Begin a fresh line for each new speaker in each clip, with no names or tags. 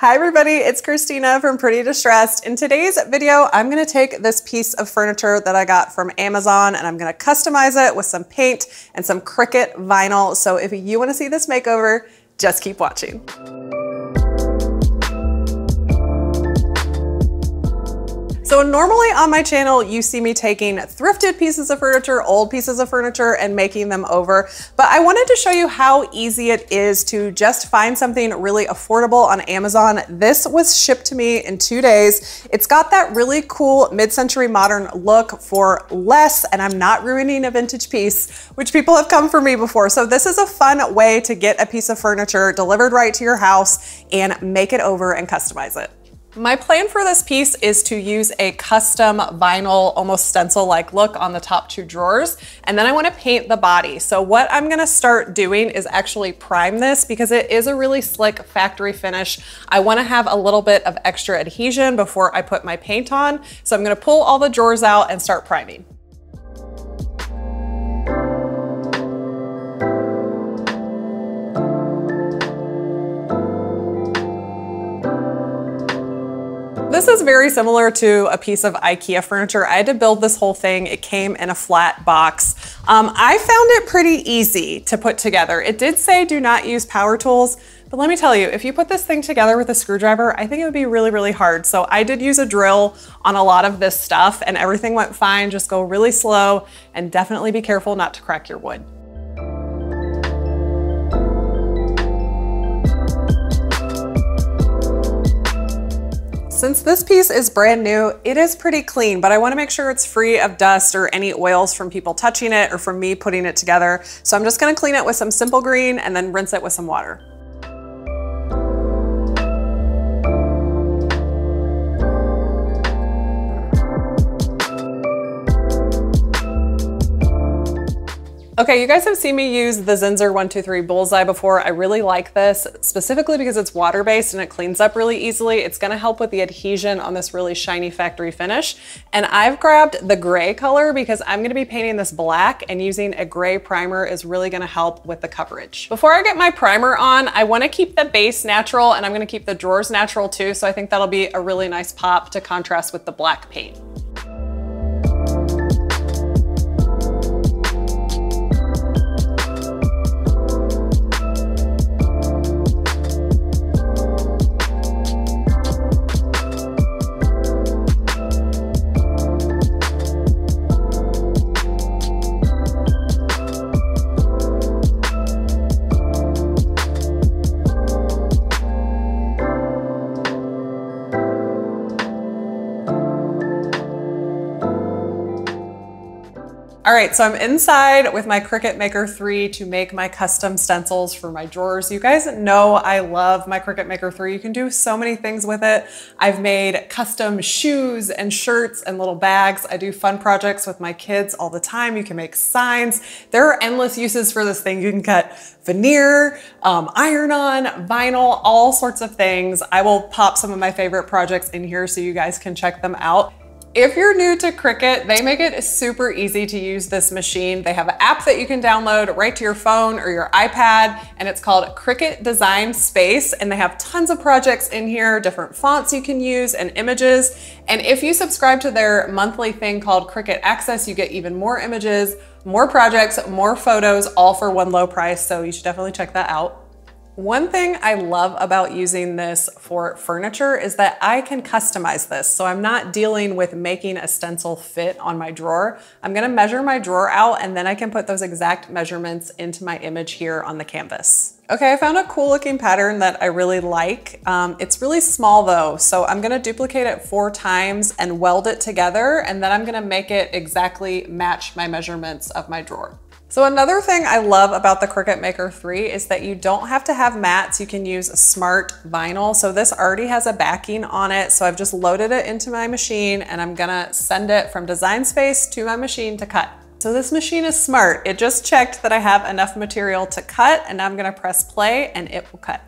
Hi everybody, it's Christina from Pretty Distressed. In today's video, I'm gonna take this piece of furniture that I got from Amazon and I'm gonna customize it with some paint and some Cricut vinyl. So if you wanna see this makeover, just keep watching. So normally on my channel, you see me taking thrifted pieces of furniture, old pieces of furniture, and making them over. But I wanted to show you how easy it is to just find something really affordable on Amazon. This was shipped to me in 2 days. It's got that really cool mid-century modern look for less, and I'm not ruining a vintage piece, which people have come for me before. So this is a fun way to get a piece of furniture delivered right to your house and make it over and customize it. My plan for this piece is to use a custom vinyl, almost stencil-like look on the top 2 drawers, and then I want to paint the body. So what I'm going to start doing is actually prime this because it is a really slick factory finish. I want to have a little bit of extra adhesion before I put my paint on. So I'm going to pull all the drawers out and start priming. This is very similar to a piece of IKEA furniture. I had to build this whole thing. It came in a flat box. I found it pretty easy to put together. It did say do not use power tools, but let me tell you, if you put this thing together with a screwdriver, I think it would be really, really hard. So I did use a drill on a lot of this stuff and everything went fine. Just go really slow and definitely be careful not to crack your wood. Since this piece is brand new, it is pretty clean, but I want to make sure it's free of dust or any oils from people touching it or from me putting it together. So I'm just going to clean it with some simple green and then rinse it with some water. Okay, you guys have seen me use the Zinsser 123 Bullseye before. I really like this, specifically because it's water-based and it cleans up really easily. It's gonna help with the adhesion on this really shiny factory finish. And I've grabbed the gray color because I'm gonna be painting this black, and using a gray primer is really gonna help with the coverage. Before I get my primer on, I wanna keep the base natural, and I'm gonna keep the drawers natural too, so I think that'll be a really nice pop to contrast with the black paint. All right, so I'm inside with my Cricut Maker 3 to make my custom stencils for my drawers. You guys know I love my Cricut Maker 3. You can do so many things with it. I've made custom shoes and shirts and little bags. I do fun projects with my kids all the time. You can make signs. There are endless uses for this thing. You can cut veneer, iron-on, vinyl, all sorts of things. I will pop some of my favorite projects in here so you guys can check them out. If you're new to Cricut, they make it super easy to use this machine. They have an app that you can download right to your phone or your iPad, and it's called Cricut Design Space, and they have tons of projects in here, different fonts you can use and images. And if you subscribe to their monthly thing called Cricut Access, you get even more images, more projects, more photos, all for one low price, so you should definitely check that out. One thing I love about using this for furniture is that I can customize this. So I'm not dealing with making a stencil fit on my drawer. I'm gonna measure my drawer out and then I can put those exact measurements into my image here on the canvas. Okay, I found a cool looking pattern that I really like. It's really small though, so I'm gonna duplicate it 4 times and weld it together, and then I'm gonna make it exactly match my measurements of my drawer. So another thing I love about the Cricut Maker 3 is that you don't have to have mats. You can use smart vinyl. So this already has a backing on it. So I've just loaded it into my machine and I'm gonna send it from Design Space to my machine to cut. So this machine is smart. It just checked that I have enough material to cut, and now I'm gonna press play and it will cut.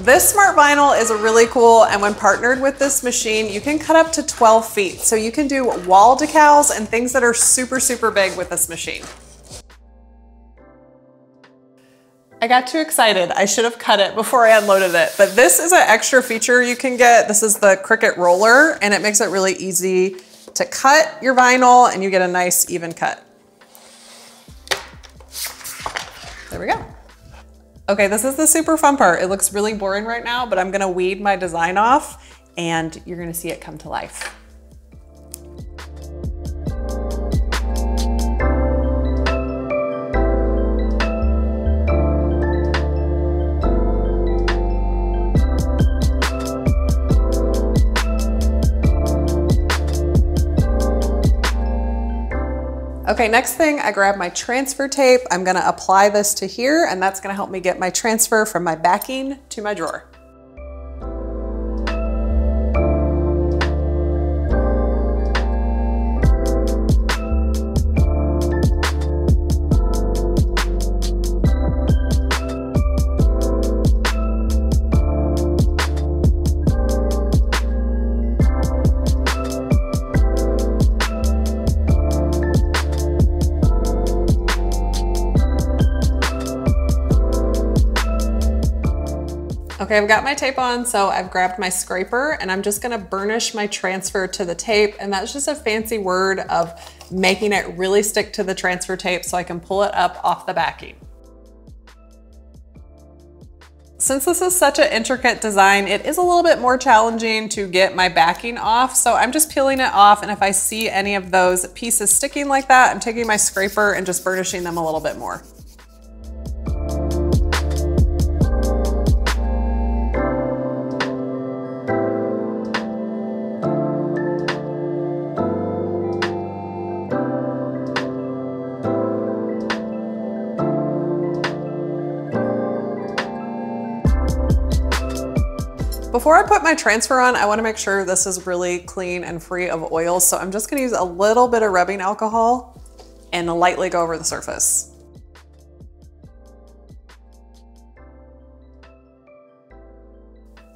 This smart vinyl is really cool, and when partnered with this machine, you can cut up to 12 feet. So you can do wall decals and things that are super, super big with this machine. I got too excited. I should have cut it before I unloaded it, but this is an extra feature you can get. This is the Cricut roller, and it makes it really easy to cut your vinyl, and you get a nice even cut. There we go. Okay, this is the super fun part. It looks really boring right now, but I'm gonna weed my design off and you're gonna see it come to life. Okay, next thing, I grab my transfer tape. I'm gonna apply this to here, and that's gonna help me get my transfer from my backing to my drawer. Okay, I've got my tape on, so I've grabbed my scraper and I'm just gonna burnish my transfer to the tape, and that's just a fancy word of making it really stick to the transfer tape so I can pull it up off the backing. Since this is such an intricate design, it is a little bit more challenging to get my backing off, so I'm just peeling it off, and if I see any of those pieces sticking like that, I'm taking my scraper and just burnishing them a little bit more. Before I put my transfer on, I wanna make sure this is really clean and free of oils. So I'm just gonna use a little bit of rubbing alcohol and lightly go over the surface.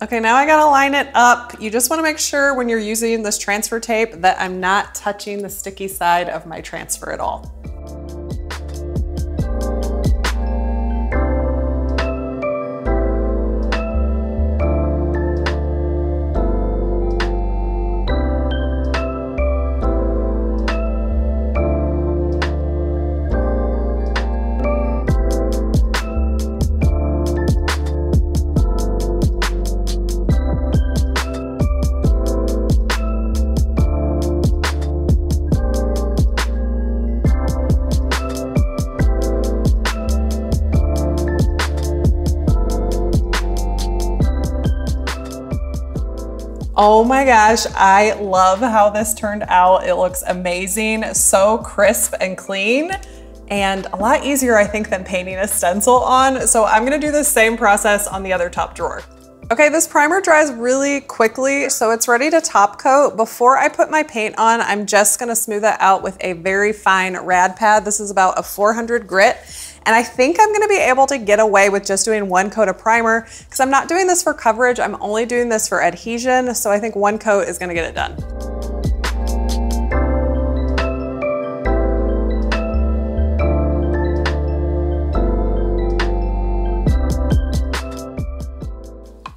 Okay, now I gotta line it up. You just wanna make sure when you're using this transfer tape that I'm not touching the sticky side of my transfer at all. Oh my gosh, I love how this turned out. It looks amazing, so crisp and clean, and a lot easier, I think, than painting a stencil on. So I'm gonna do the same process on the other top drawer. Okay, this primer dries really quickly, so it's ready to top coat. Before I put my paint on, I'm just gonna smooth it out with a very fine rad pad. This is about a 400 grit. And I think I'm gonna be able to get away with just doing one coat of primer because I'm not doing this for coverage, I'm only doing this for adhesion. So I think one coat is gonna get it done.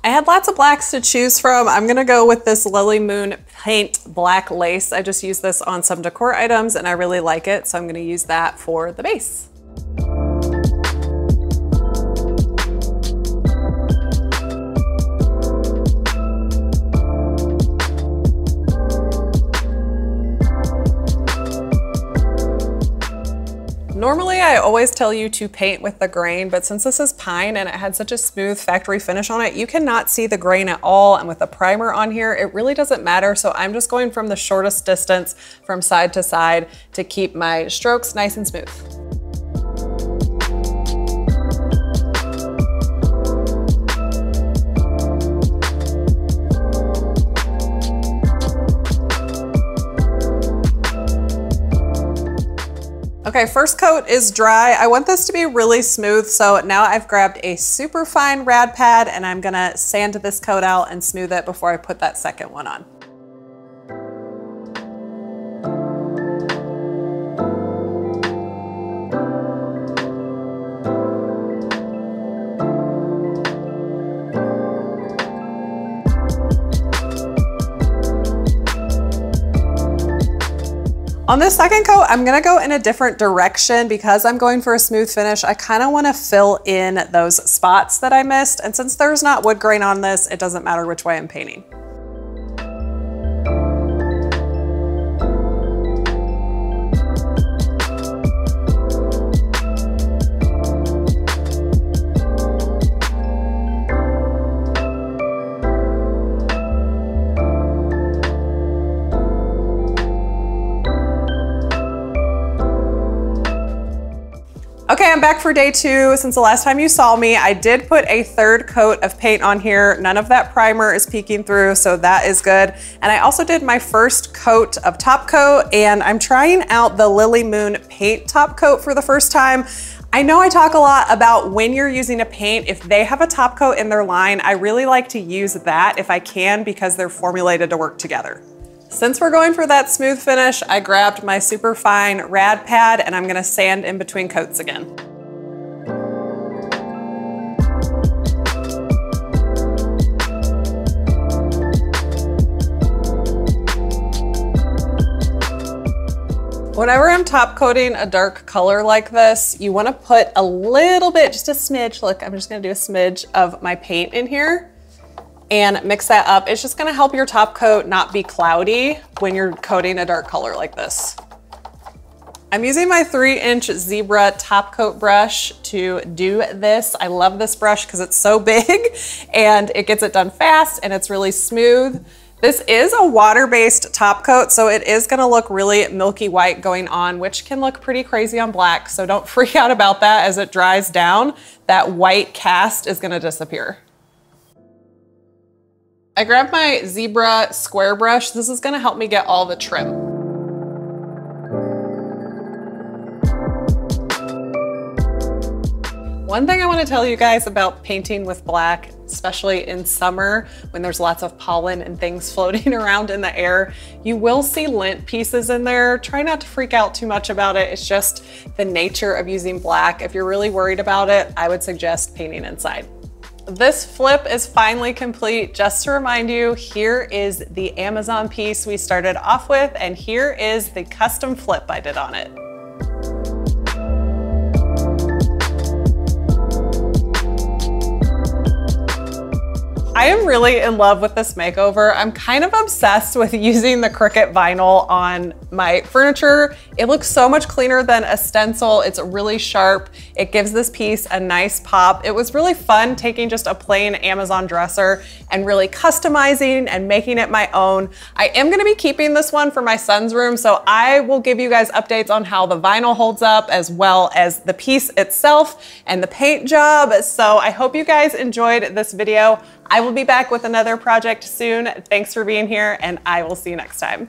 I had lots of blacks to choose from. I'm gonna go with this Lilly Moon Paint Black Lace. I just used this on some decor items and I really like it, so I'm gonna use that for the base. Normally, I always tell you to paint with the grain, but since this is pine and it had such a smooth factory finish on it, you cannot see the grain at all. And with the primer on here, it really doesn't matter. So I'm just going from the shortest distance from side to side to keep my strokes nice and smooth. Okay, first coat is dry. I want this to be really smooth, so now I've grabbed a super fine rad pad and I'm gonna sand this coat out and smooth it before I put that second one on. On this second coat, I'm gonna go in a different direction because I'm going for a smooth finish. I kind of want to fill in those spots that I missed. And since there's not wood grain on this, it doesn't matter which way I'm painting. Okay, I'm back for day 2. Since the last time you saw me, I did put a third coat of paint on here. None of that primer is peeking through, so that is good. And I also did my first coat of top coat, and I'm trying out the Lilly Moon paint top coat for the first time. I know I talk a lot about when you're using a paint, if they have a top coat in their line, I really like to use that if I can because they're formulated to work together. Since we're going for that smooth finish, I grabbed my super fine rad pad and I'm gonna sand in between coats again. Whenever I'm top coating a dark color like this, you wanna put a little bit, just a smidge, look, I'm just gonna do a smidge of my paint in here and mix that up. It's just gonna help your top coat not be cloudy when you're coating a dark color like this. I'm using my 3-inch zebra top coat brush to do this. I love this brush because it's so big and it gets it done fast and it's really smooth. This is a water-based top coat, so it is gonna look really milky white going on, which can look pretty crazy on black, so don't freak out about that. As it dries down, that white cast is gonna disappear. I grabbed my zebra square brush. This is gonna help me get all the trim. One thing I wanna tell you guys about painting with black, especially in summer when there's lots of pollen and things floating around in the air, you will see lint pieces in there. Try not to freak out too much about it. It's just the nature of using black. If you're really worried about it, I would suggest painting inside. This flip is finally complete. Just to remind you, here is the Amazon piece we started off with, and here is the custom flip I did on it. I am really in love with this makeover. I'm kind of obsessed with using the Cricut vinyl on my furniture. It looks so much cleaner than a stencil. It's really sharp. It gives this piece a nice pop. It was really fun taking just a plain Amazon dresser and really customizing and making it my own. I am gonna be keeping this one for my son's room, so I will give you guys updates on how the vinyl holds up as well as the piece itself and the paint job. So I hope you guys enjoyed this video. I will be back with another project soon. Thanks for being here, and I will see you next time.